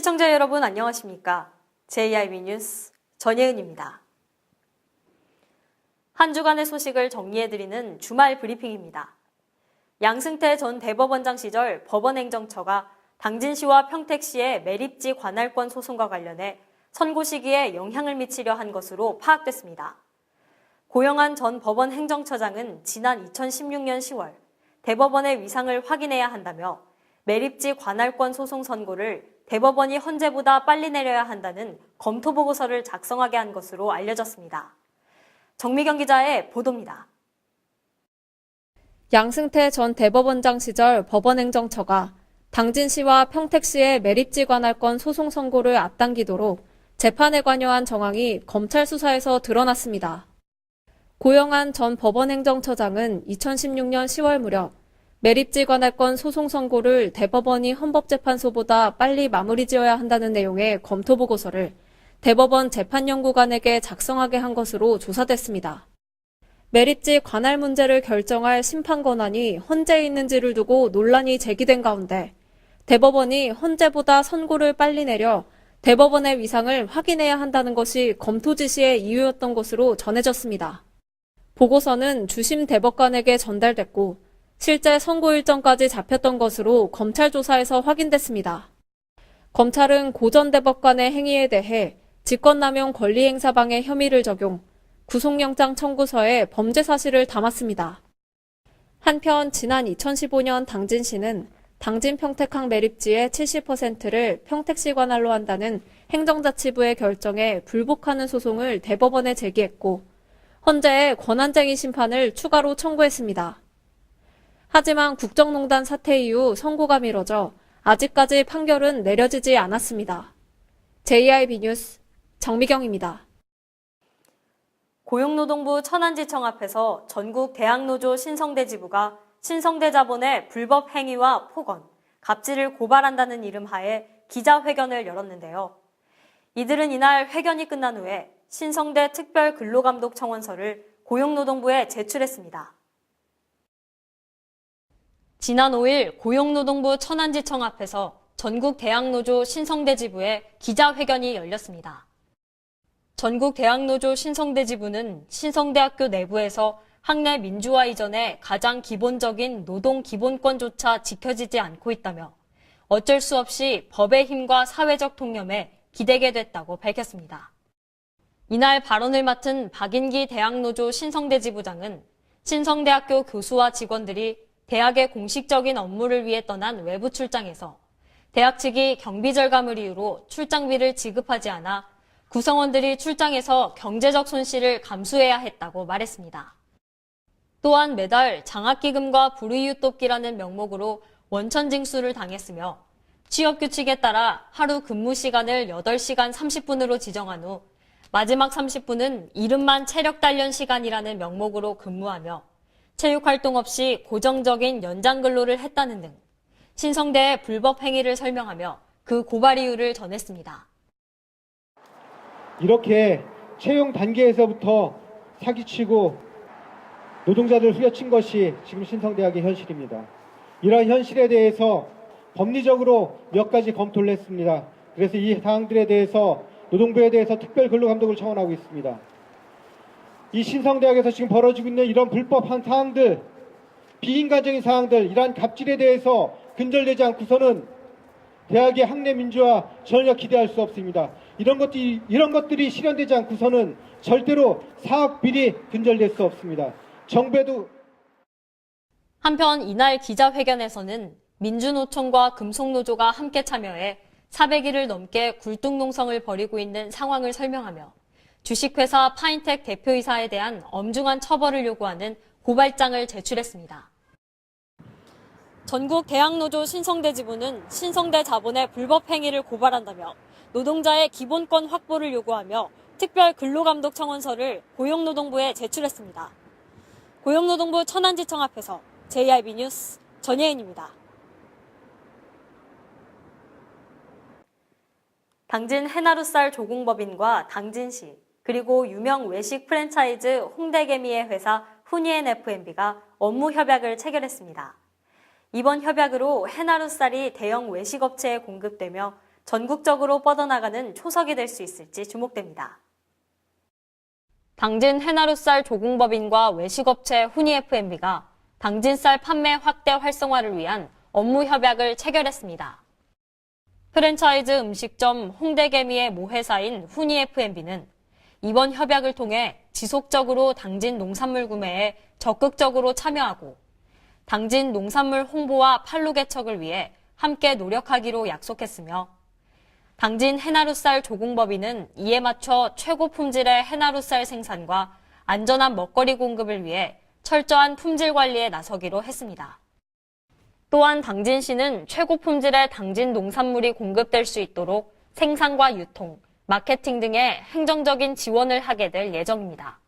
시청자 여러분 안녕하십니까? JIB 뉴스 전예은입니다. 한 주간의 소식을 정리해드리는 주말 브리핑입니다. 양승태 전 대법원장 시절 법원행정처가 당진시와 평택시의 매립지 관할권 소송과 관련해 선고 시기에 영향을 미치려 한 것으로 파악됐습니다. 고영한 전 법원행정처장은 지난 2016년 10월 대법원의 위상을 확인해야 한다며 매립지 관할권 소송 선고를 대법원이 헌재보다 빨리 내려야 한다는 검토 보고서를 작성하게 한 것으로 알려졌습니다. 정미경 기자의 보도입니다. 양승태 전 대법원장 시절 법원행정처가 당진시와 평택시의 매립지 관할권 소송 선고를 앞당기도록 재판에 관여한 정황이 검찰 수사에서 드러났습니다. 고영한 전 법원행정처장은 2016년 10월 무렵 매립지 관할권 소송 선고를 대법원이 헌법재판소보다 빨리 마무리 지어야 한다는 내용의 검토 보고서를 대법원 재판연구관에게 작성하게 한 것으로 조사됐습니다. 매립지 관할 문제를 결정할 심판 권한이 헌재에 있는지를 두고 논란이 제기된 가운데 대법원이 헌재보다 선고를 빨리 내려 대법원의 위상을 확인해야 한다는 것이 검토 지시의 이유였던 것으로 전해졌습니다. 보고서는 주심 대법관에게 전달됐고 실제 선고 일정까지 잡혔던 것으로 검찰 조사에서 확인됐습니다. 검찰은 고 전 대법관의 행위에 대해 직권남용 권리행사방해 혐의를 적용, 구속영장 청구서에 범죄 사실을 담았습니다. 한편 지난 2015년 당진시는 당진 평택항 매립지의 70%를 평택시 관할로 한다는 행정자치부의 결정에 불복하는 소송을 대법원에 제기했고 헌재에 권한쟁의 심판을 추가로 청구했습니다. 하지만 국정농단 사태 이후 선고가 미뤄져 아직까지 판결은 내려지지 않았습니다. JIB 뉴스 정미경입니다. 고용노동부 천안지청 앞에서 전국 대학노조 신성대 지부가 신성대 자본의 불법 행위와 폭언, 갑질을 고발한다는 이름하에 기자회견을 열었는데요. 이들은 이날 회견이 끝난 후에 신성대 특별근로감독 청원서를 고용노동부에 제출했습니다. 지난 5일 고용노동부 천안지청 앞에서 전국 대학노조 신성대 지부에 기자회견이 열렸습니다. 전국 대학노조 신성대 지부는 신성대학교 내부에서 학내 민주화 이전에 가장 기본적인 노동 기본권조차 지켜지지 않고 있다며 어쩔 수 없이 법의 힘과 사회적 통념에 기대게 됐다고 밝혔습니다. 이날 발언을 맡은 박인기 대학노조 신성대 지부장은 신성대학교 교수와 직원들이 대학의 공식적인 업무를 위해 떠난 외부 출장에서 대학 측이 경비 절감을 이유로 출장비를 지급하지 않아 구성원들이 출장에서 경제적 손실을 감수해야 했다고 말했습니다. 또한 매달 장학기금과 불이익 돕기라는 명목으로 원천 징수를 당했으며 취업규칙에 따라 하루 근무 시간을 8시간 30분으로 지정한 후 마지막 30분은 이름만 체력 단련 시간이라는 명목으로 근무하며 체육활동 없이 고정적인 연장 근로를 했다는 등 신성대의 불법 행위를 설명하며 그 고발 이유를 전했습니다. 이렇게 채용 단계에서부터 사기치고 노동자들을 후려친 것이 지금 신성대학의 현실입니다. 이러한 현실에 대해서 법리적으로 몇 가지 검토를 했습니다. 그래서 이 사항들에 대해서 노동부에 대해서 특별근로감독을 청원하고 있습니다. 이 신성대학에서 지금 벌어지고 있는 이런 불법한 사항들, 비인간적인 사항들, 이러한 갑질에 대해서 근절되지 않고서는 대학의 학내 민주화 전혀 기대할 수 없습니다. 이런 것들이 실현되지 않고서는 절대로 사업 비리 근절될 수 없습니다. 정부에도. 한편 이날 기자회견에서는 민주노총과 금속노조가 함께 참여해 400일을 넘게 굴뚝농성을 벌이고 있는 상황을 설명하며 주식회사 파인텍 대표이사에 대한 엄중한 처벌을 요구하는 고발장을 제출했습니다. 전국 대학노조 신성대 지부는 신성대 자본의 불법 행위를 고발한다며 노동자의 기본권 확보를 요구하며 특별 근로감독 청원서를 고용노동부에 제출했습니다. 고용노동부 천안지청 앞에서 JIB 뉴스 전예은입니다. 당진 해나루쌀 조공법인과 당진시 그리고 유명 외식 프랜차이즈 홍대개미의 회사 후니엔 F&B가 업무 협약을 체결했습니다. 이번 협약으로 해나루쌀이 대형 외식업체에 공급되며 전국적으로 뻗어나가는 초석이 될 수 있을지 주목됩니다. 당진 해나루쌀 조공법인과 외식업체 후니FMB가 당진쌀 판매 확대 활성화를 위한 업무 협약을 체결했습니다. 프랜차이즈 음식점 홍대개미의 모회사인 후니FMB는 이번 협약을 통해 지속적으로 당진 농산물 구매에 적극적으로 참여하고 당진 농산물 홍보와 판로 개척을 위해 함께 노력하기로 약속했으며 당진 해나루쌀 조공법인은 이에 맞춰 최고 품질의 해나루쌀 생산과 안전한 먹거리 공급을 위해 철저한 품질 관리에 나서기로 했습니다. 또한 당진시는 최고 품질의 당진 농산물이 공급될 수 있도록 생산과 유통, 마케팅 등의 행정적인 지원을 하게 될 예정입니다.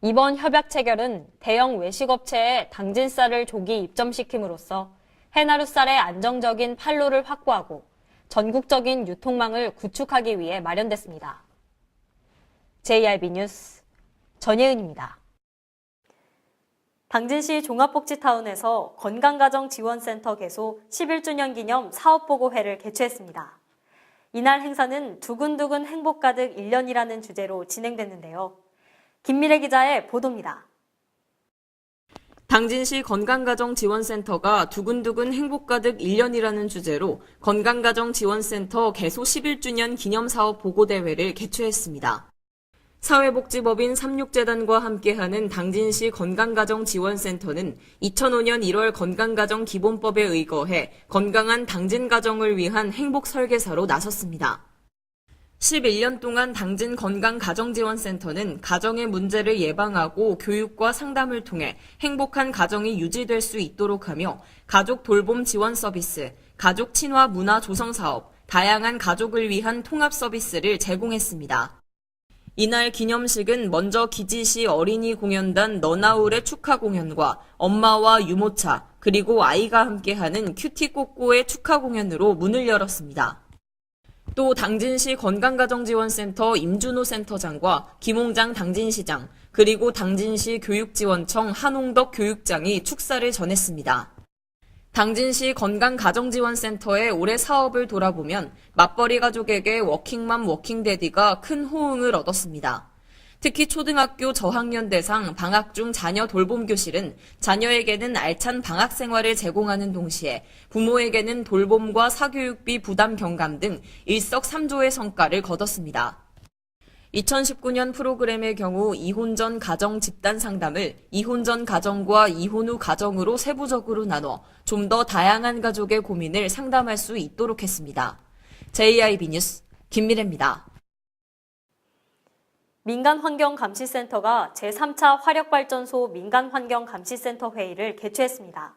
이번 협약 체결은 대형 외식업체에 당진쌀을 조기 입점시킴으로써 해나루쌀의 안정적인 판로를 확보하고 전국적인 유통망을 구축하기 위해 마련됐습니다. JRB 뉴스 전예은입니다. 당진시 종합복지타운에서 건강가정지원센터 개소 11주년 기념 사업보고회를 개최했습니다. 이날 행사는 두근두근 행복 가득 1년이라는 주제로 진행됐는데요. 김미래 기자의 보도입니다. 당진시 건강가정지원센터가 두근두근 행복가득 1년이라는 주제로 건강가정지원센터 개소 11주년 기념사업 보고대회를 개최했습니다. 사회복지법인 36재단과 함께하는 당진시 건강가정지원센터는 2005년 1월 건강가정기본법에 의거해 건강한 당진가정을 위한 행복설계사로 나섰습니다. 11년 동안 당진 건강가정지원센터는 가정의 문제를 예방하고 교육과 상담을 통해 행복한 가정이 유지될 수 있도록 하며 가족 돌봄 지원 서비스, 가족 친화 문화 조성 사업, 다양한 가족을 위한 통합 서비스를 제공했습니다. 이날 기념식은 먼저 기지시 어린이 공연단 너나울의 축하 공연과 엄마와 유모차, 그리고 아이가 함께하는 큐티 꼬꼬의 축하 공연으로 문을 열었습니다. 또 당진시 건강가정지원센터 임준호 센터장과 김홍장 당진시장, 그리고 당진시 교육지원청 한홍덕 교육장이 축사를 전했습니다. 당진시 건강가정지원센터의 올해 사업을 돌아보면 맞벌이 가족에게 워킹맘 워킹데디가 큰 호응을 얻었습니다. 특히 초등학교 저학년 대상 방학 중 자녀 돌봄 교실은 자녀에게는 알찬 방학 생활을 제공하는 동시에 부모에게는 돌봄과 사교육비 부담 경감 등 일석삼조의 성과를 거뒀습니다. 2019년 프로그램의 경우 이혼 전 가정 집단 상담을 이혼 전 가정과 이혼 후 가정으로 세부적으로 나눠 좀 더 다양한 가족의 고민을 상담할 수 있도록 했습니다. JIB 뉴스 김미래입니다. 민간환경감시센터가 제3차 화력발전소 민간환경감시센터 회의를 개최했습니다.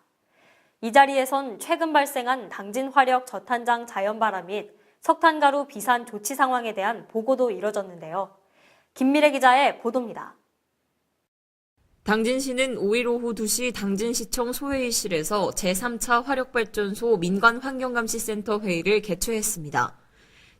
이 자리에선 최근 발생한 당진화력 저탄장 자연발화 및 석탄가루 비산 조치 상황에 대한 보고도 이뤄졌는데요. 김미래 기자의 보도입니다. 당진시는 5일 오후 2시 당진시청 소회의실에서 제3차 화력발전소 민간환경감시센터 회의를 개최했습니다.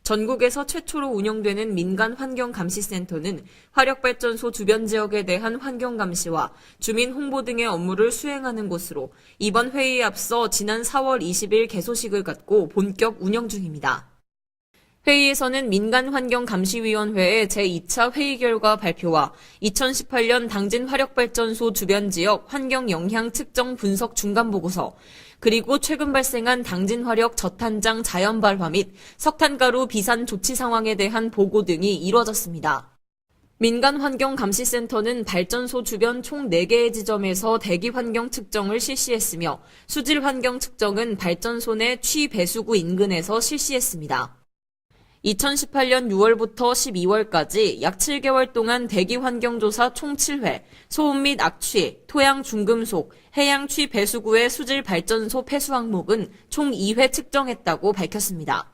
전국에서 최초로 운영되는 민간환경감시센터는 화력발전소 주변 지역에 대한 환경감시와 주민 홍보 등의 업무를 수행하는 곳으로 이번 회의에 앞서 지난 4월 20일 개소식을 갖고 본격 운영 중입니다. 회의에서는 민간환경감시위원회의 제2차 회의 결과 발표와 2018년 당진 화력발전소 주변 지역 환경 영향 측정 분석 중간 보고서, 그리고 최근 발생한 당진 화력 저탄장 자연 발화 및 석탄가루 비산 조치 상황에 대한 보고 등이 이뤄졌습니다. 민간환경감시센터는 발전소 주변 총 4개의 지점에서 대기 환경 측정을 실시했으며 수질 환경 측정은 발전소 내 취배수구 인근에서 실시했습니다. 2018년 6월부터 12월까지 약 7개월 동안 대기 환경조사 총 7회, 소음 및 악취, 토양 중금속, 해양 취 배수구의 수질 발전소 폐수 항목은 총 2회 측정했다고 밝혔습니다.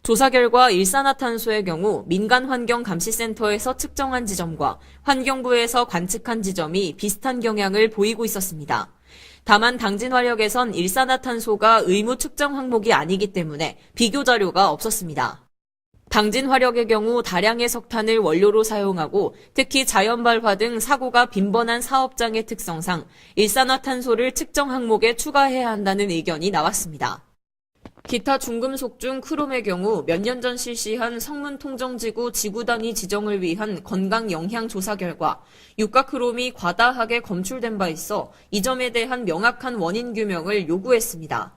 조사 결과 일산화탄소의 경우 민간환경감시센터에서 측정한 지점과 환경부에서 관측한 지점이 비슷한 경향을 보이고 있었습니다. 다만 당진화력에선 일산화탄소가 의무 측정 항목이 아니기 때문에 비교 자료가 없었습니다. 당진화력의 경우 다량의 석탄을 원료로 사용하고 특히 자연발화 등 사고가 빈번한 사업장의 특성상 일산화탄소를 측정 항목에 추가해야 한다는 의견이 나왔습니다. 기타 중금속 중 크롬의 경우 몇 년 전 실시한 성문통정지구 지구단위 지정을 위한 건강 영향 조사 결과 유가 크롬이 과다하게 검출된 바 있어 이 점에 대한 명확한 원인 규명을 요구했습니다.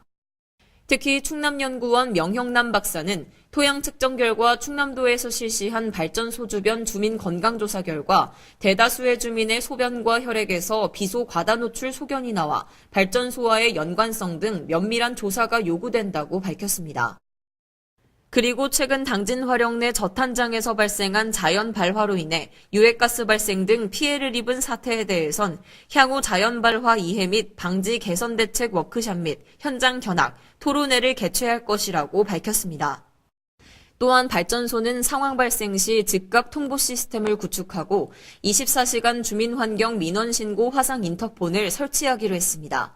특히 충남연구원 명형남 박사는 토양 측정 결과 충남도에서 실시한 발전소 주변 주민 건강조사 결과 대다수의 주민의 소변과 혈액에서 비소 과다 노출 소견이 나와 발전소와의 연관성 등 면밀한 조사가 요구된다고 밝혔습니다. 그리고 최근 당진 화력 내 저탄장에서 발생한 자연 발화로 인해 유해가스 발생 등 피해를 입은 사태에 대해선 향후 자연 발화 이해 및 방지 개선 대책 워크숍 및 현장 견학, 토론회를 개최할 것이라고 밝혔습니다. 또한 발전소는 상황 발생 시 즉각 통보 시스템을 구축하고 24시간 주민환경 민원신고 화상 인터폰을 설치하기로 했습니다.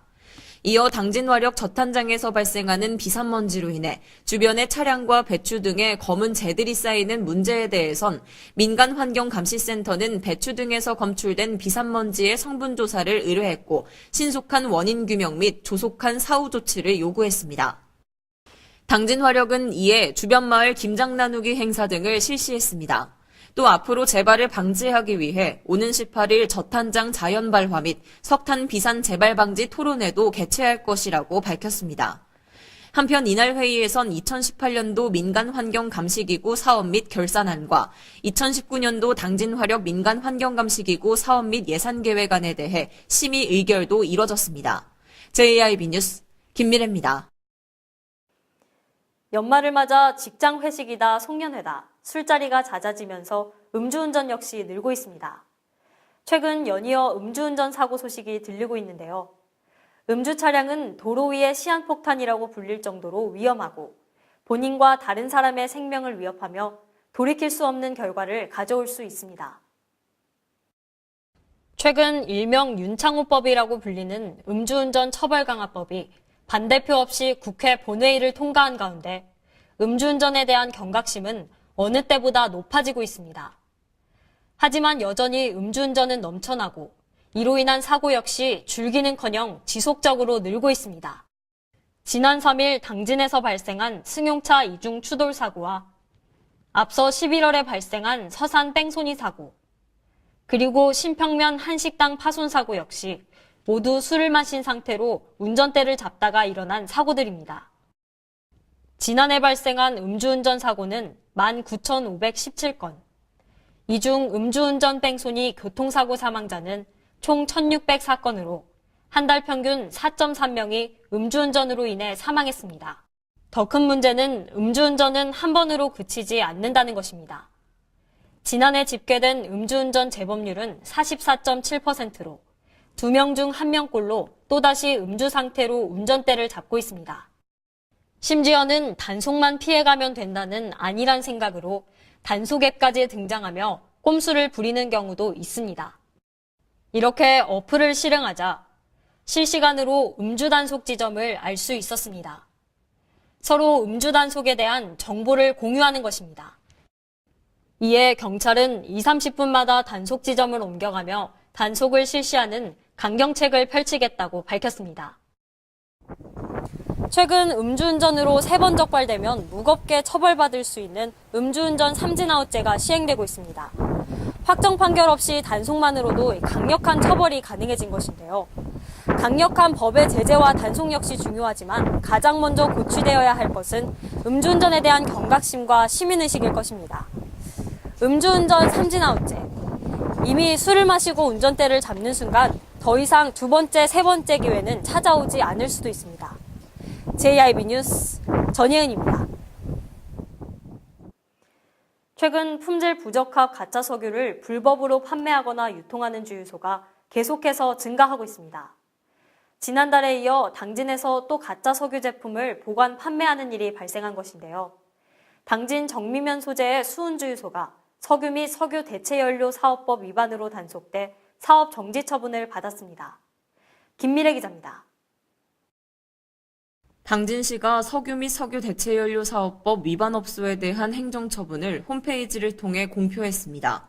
이어 당진화력 저탄장에서 발생하는 비산먼지로 인해 주변의 차량과 배추 등의 검은 재들이 쌓이는 문제에 대해선 민간환경감시센터는 배추 등에서 검출된 비산먼지의 성분 조사를 의뢰했고 신속한 원인 규명 및 조속한 사후 조치를 요구했습니다. 당진화력은 이에 주변 마을 김장 나누기 행사 등을 실시했습니다. 또 앞으로 재발을 방지하기 위해 오는 18일 저탄장 자연 발화 및 석탄 비산 재발 방지 토론회도 개최할 것이라고 밝혔습니다. 한편 이날 회의에선 2018년도 민간환경감시기구 사업 및 결산안과 2019년도 당진화력 민간환경감시기구 사업 및 예산계획안에 대해 심의 의결도 이뤄졌습니다. JIB 뉴스 김미래입니다. 연말을 맞아 직장 회식이다 송년회다 술자리가 잦아지면서 음주운전 역시 늘고 있습니다. 최근 연이어 음주운전 사고 소식이 들리고 있는데요. 음주 차량은 도로 위의 시한폭탄이라고 불릴 정도로 위험하고 본인과 다른 사람의 생명을 위협하며 돌이킬 수 없는 결과를 가져올 수 있습니다. 최근 일명 윤창호법이라고 불리는 음주운전 처벌강화법이 반대표 없이 국회 본회의를 통과한 가운데 음주운전에 대한 경각심은 어느 때보다 높아지고 있습니다. 하지만 여전히 음주운전은 넘쳐나고 이로 인한 사고 역시 줄기는커녕 지속적으로 늘고 있습니다. 지난 3일 당진에서 발생한 승용차 이중 추돌 사고와 앞서 11월에 발생한 서산 뺑소니 사고, 그리고 신평면 한식당 파손 사고 역시 모두 술을 마신 상태로 운전대를 잡다가 일어난 사고들입니다. 지난해 발생한 음주운전 사고는 19,517건, 이 중 음주운전 뺑소니 교통사고 사망자는 총 1,604건으로 한 달 평균 4.3명이 음주운전으로 인해 사망했습니다. 더 큰 문제는 음주운전은 한 번으로 그치지 않는다는 것입니다. 지난해 집계된 음주운전 재범률은 44.7%로 2명 중 1명꼴로 또다시 음주 상태로 운전대를 잡고 있습니다. 심지어는 단속만 피해가면 된다는 안일한 생각으로 단속 앱까지 등장하며 꼼수를 부리는 경우도 있습니다. 이렇게 어플을 실행하자 실시간으로 음주 단속 지점을 알 수 있었습니다. 서로 음주 단속에 대한 정보를 공유하는 것입니다. 이에 경찰은 20-30분마다 단속 지점을 옮겨가며 단속을 실시하는 강경책을 펼치겠다고 밝혔습니다. 최근 음주운전으로 3번 적발되면 무겁게 처벌받을 수 있는 음주운전 삼진아웃제가 시행되고 있습니다. 확정 판결 없이 단속만으로도 강력한 처벌이 가능해진 것인데요. 강력한 법의 제재와 단속 역시 중요하지만 가장 먼저 고취되어야 할 것은 음주운전에 대한 경각심과 시민의식일 것입니다. 음주운전 삼진아웃제. 이미 술을 마시고 운전대를 잡는 순간 더 이상 두 번째, 세 번째 기회는 찾아오지 않을 수도 있습니다. JIB 뉴스 전예은입니다. 최근 품질 부적합 가짜 석유를 불법으로 판매하거나 유통하는 주유소가 계속해서 증가하고 있습니다. 지난달에 이어 당진에서 또 가짜 석유 제품을 보관 판매하는 일이 발생한 것인데요. 당진 정미면 소재의 수은주유소가 석유 및 석유 대체연료 사업법 위반으로 단속돼 사업 정지 처분을 받았습니다. 김미래 기자입니다. 당진시가 석유 및 석유 대체연료 사업법 위반 업소에 대한 행정처분을 홈페이지를 통해 공표했습니다.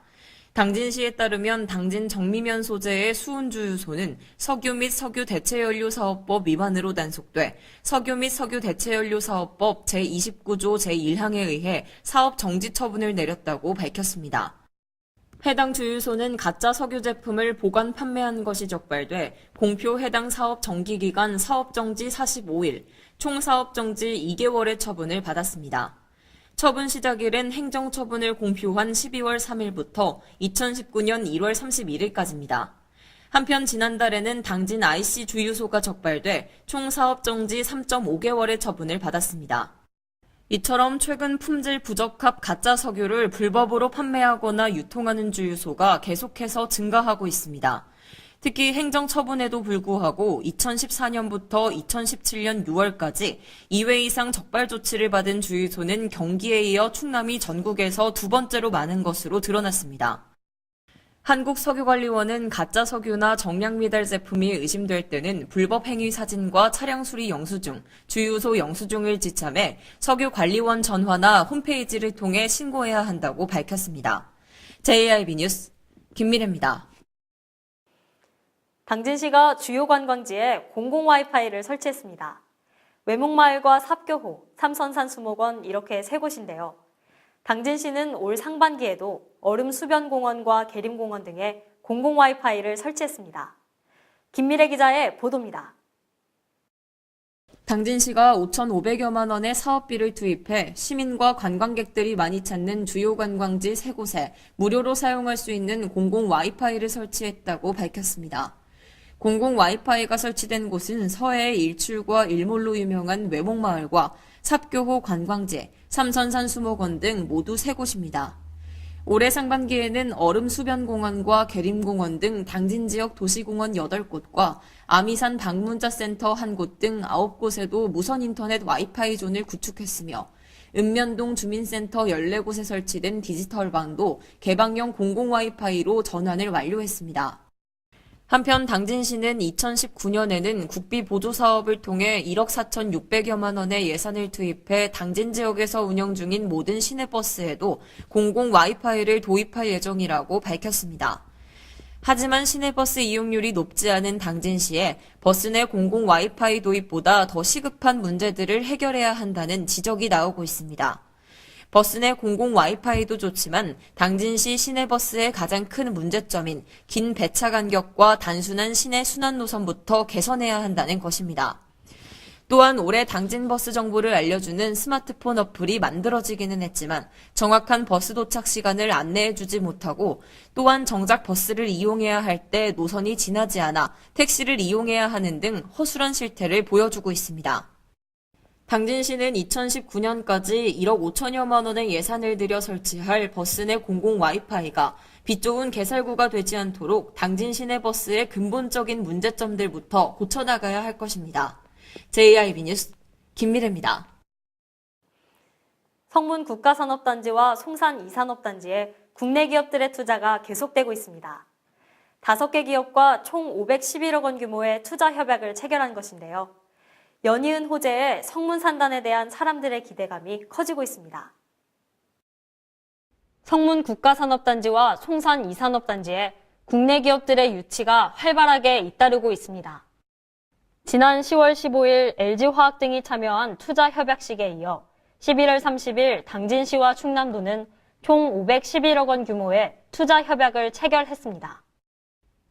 당진시에 따르면 당진 정미면 소재의 수은주유소는 석유 및 석유 대체연료 사업법 위반으로 단속돼 석유 및 석유 대체연료 사업법 제29조 제1항에 의해 사업 정지 처분을 내렸다고 밝혔습니다. 해당 주유소는 가짜 석유 제품을 보관 판매한 것이 적발돼 공표 해당 사업 정기 기간 사업 정지 45일, 총 사업 정지 2개월의 처분을 받았습니다. 처분 시작일은 행정처분을 공표한 12월 3일부터 2019년 1월 31일까지입니다. 한편 지난달에는 당진 IC 주유소가 적발돼 총 사업 정지 3.5개월의 처분을 받았습니다. 이처럼 최근 품질 부적합 가짜 석유를 불법으로 판매하거나 유통하는 주유소가 계속해서 증가하고 있습니다. 특히 행정처분에도 불구하고 2014년부터 2017년 6월까지 2회 이상 적발 조치를 받은 주유소는 경기에 이어 충남이 전국에서 두 번째로 많은 것으로 드러났습니다. 한국석유관리원은 가짜 석유나 정량 미달 제품이 의심될 때는 불법 행위 사진과 차량 수리 영수증, 주유소 영수증을 지참해 석유관리원 전화나 홈페이지를 통해 신고해야 한다고 밝혔습니다. JIB 뉴스 김미래입니다. 당진시가 주요 관광지에 공공 와이파이를 설치했습니다. 외목마을과 삽교호, 삼선산 수목원 이렇게 세 곳인데요. 당진시는 올 상반기에도 얼음수변공원과 계림공원 등에 공공 와이파이를 설치했습니다. 김미래 기자의 보도입니다. 당진시가 5,500여만 원의 사업비를 투입해 시민과 관광객들이 많이 찾는 주요 관광지 3곳에 무료로 사용할 수 있는 공공 와이파이를 설치했다고 밝혔습니다. 공공 와이파이가 설치된 곳은 서해의 일출과 일몰로 유명한 외목마을과 삽교호 관광지, 삼선산 수목원 등 모두 3곳입니다. 올해 상반기에는 얼음수변공원과 계림공원 등 당진 지역 도시공원 8곳과 아미산 방문자센터 1곳 등 9곳에도 무선 인터넷 와이파이 존을 구축했으며 읍면동 주민센터 14곳에 설치된 디지털방도 개방형 공공 와이파이로 전환을 완료했습니다. 한편 당진시는 2019년에는 국비 보조 사업을 통해 1억 4,600여만 원의 예산을 투입해 당진 지역에서 운영 중인 모든 시내버스에도 공공 와이파이를 도입할 예정이라고 밝혔습니다. 하지만 시내버스 이용률이 높지 않은 당진시에 버스 내 공공 와이파이 도입보다 더 시급한 문제들을 해결해야 한다는 지적이 나오고 있습니다. 버스 내 공공 와이파이도 좋지만 당진시 시내버스의 가장 큰 문제점인 긴 배차 간격과 단순한 시내 순환 노선부터 개선해야 한다는 것입니다. 또한 올해 당진버스 정보를 알려주는 스마트폰 어플이 만들어지기는 했지만 정확한 버스 도착 시간을 안내해주지 못하고 또한 정작 버스를 이용해야 할 때 노선이 지나지 않아 택시를 이용해야 하는 등 허술한 실태를 보여주고 있습니다. 당진시는 2019년까지 1억 5천여만 원의 예산을 들여 설치할 버스 내 공공 와이파이가 빛 좋은 개살구가 되지 않도록 당진 시내버스의 근본적인 문제점들부터 고쳐나가야 할 것입니다. JIB 뉴스 김미래입니다. 성문 국가산업단지와 송산 이산업단지에 국내 기업들의 투자가 계속되고 있습니다. 5개 기업과 총 511억 원 규모의 투자 협약을 체결한 것인데요. 연이은 호재에 성문 산단에 대한 사람들의 기대감이 커지고 있습니다. 성문 국가산업단지와 송산 이산업단지에 국내 기업들의 유치가 활발하게 잇따르고 있습니다. 지난 10월 15일 LG화학 등이 참여한 투자 협약식에 이어 11월 30일 당진시와 충남도는 총 511억 원 규모의 투자 협약을 체결했습니다.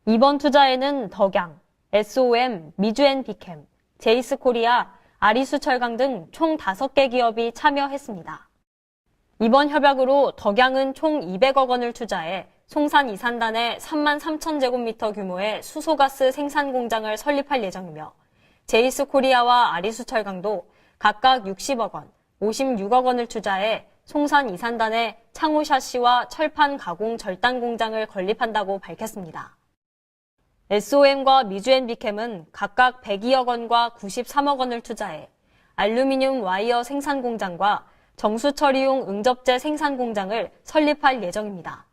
이번 투자에는 덕양, SOM, 미주앤비캠, 제이스코리아, 아리수철강 등 총 5개 기업이 참여했습니다. 이번 협약으로 덕양은 총 200억 원을 투자해 송산 이산단에 3만 3천 제곱미터 규모의 수소가스 생산 공장을 설립할 예정이며 제이스코리아와 아리수철강도 각각 60억 원, 56억 원을 투자해 송산 이산단에 창호 샤시와 철판 가공 절단 공장을 건립한다고 밝혔습니다. SOM과 미주앤비캠은 각각 102억 원과 93억 원을 투자해 알루미늄 와이어 생산 공장과 정수 처리용 응접재 생산 공장을 설립할 예정입니다.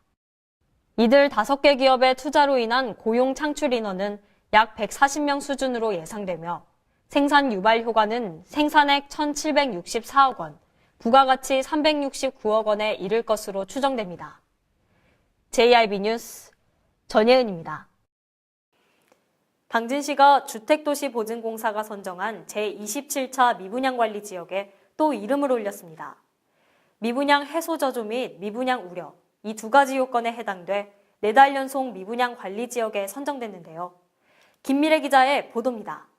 이들 5개 기업의 투자로 인한 고용 창출 인원은 약 140명 수준으로 예상되며 생산 유발 효과는 생산액 1,764억 원, 부가가치 369억 원에 이를 것으로 추정됩니다. JIB 뉴스 전예은입니다. 당진시가 주택도시보증공사가 선정한 제27차 미분양관리지역에 또 이름을 올렸습니다. 미분양 해소 저조 및 미분양 우려, 이 두 가지 요건에 해당돼 4달 연속 미분양 관리지역에 선정됐는데요. 김미래 기자의 보도입니다.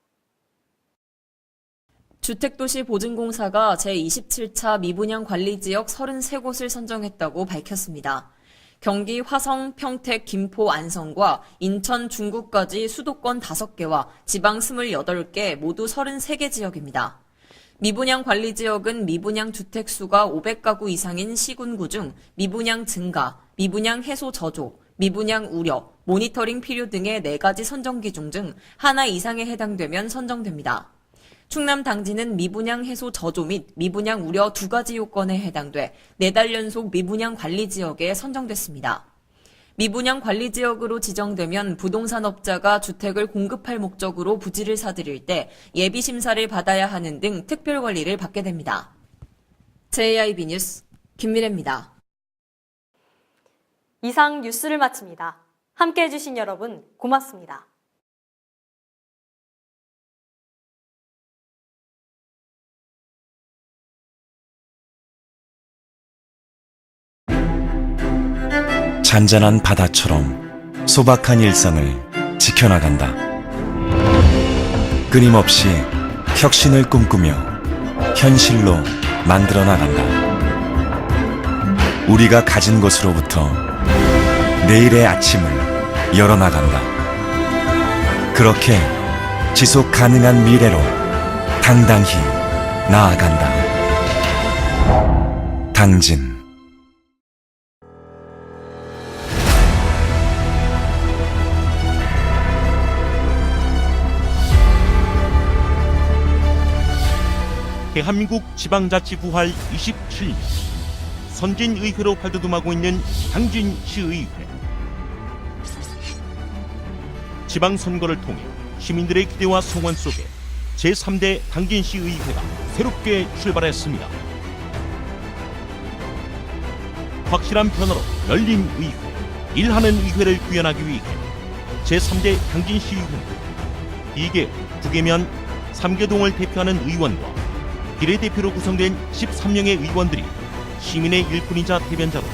주택도시보증공사가 제27차 미분양 관리지역 33곳을 선정했다고 밝혔습니다. 경기 화성, 평택, 김포, 안성과 인천, 중구까지 수도권 5개와 지방 28개 모두 33개 지역입니다. 미분양 관리 지역은 미분양 주택 수가 500가구 이상인 시군구 중 미분양 증가, 미분양 해소 저조, 미분양 우려, 모니터링 필요 등의 4가지 선정 기준 중 하나 이상에 해당되면 선정됩니다. 충남 당진은 미분양 해소 저조 및 미분양 우려 2가지 요건에 해당돼 4달 연속 미분양 관리 지역에 선정됐습니다. 미분양 관리 지역으로 지정되면 부동산업자가 주택을 공급할 목적으로 부지를 사들일 때 예비 심사를 받아야 하는 등 특별 관리를 받게 됩니다. JIB 뉴스 김미래입니다. 이상 뉴스를 마칩니다. 함께해 주신 여러분 고맙습니다. 잔잔한 바다처럼 소박한 일상을 지켜나간다. 끊임없이 혁신을 꿈꾸며 현실로 만들어 나간다. 우리가 가진 것으로부터 내일의 아침을 열어나간다. 그렇게 지속 가능한 미래로 당당히 나아간다. 당진 대한민국 지방자치 부활 27년 선진의회로 발돋움하고 있는 당진시의회. 지방선거를 통해 시민들의 기대와 소원 속에 제3대 당진시의회가 새롭게 출발했습니다. 확실한 변화로 열린 의회, 일하는 의회를 구현하기 위해 제3대 당진시의회는 2개, 9개면 3개동을 대표하는 의원과 비례대표로 구성된 13명의 의원들이 시민의 일꾼이자 대변자로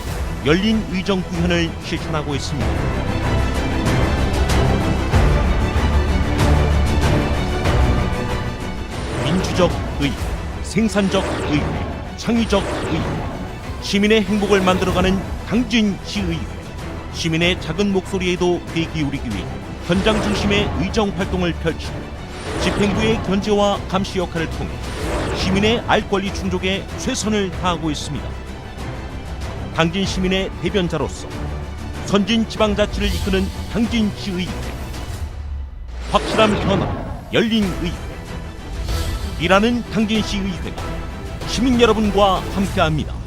열린 의정 구현을 실천하고 있습니다. 민주적 의회, 생산적 의회, 창의적 의회, 시민의 행복을 만들어가는 당진시의회, 시민의 작은 목소리에도 귀 기울이기 위해 현장 중심의 의정 활동을 펼치고 집행부의 견제와 감시 역할을 통해 시민의 알 권리 충족에 최선을 다하고 있습니다. 당진 시민의 대변자로서 선진 지방자치를 이끄는 당진시의회. 확실한 변화, 열린 의회. 일하는 당진시의회가 시민 여러분과 함께합니다.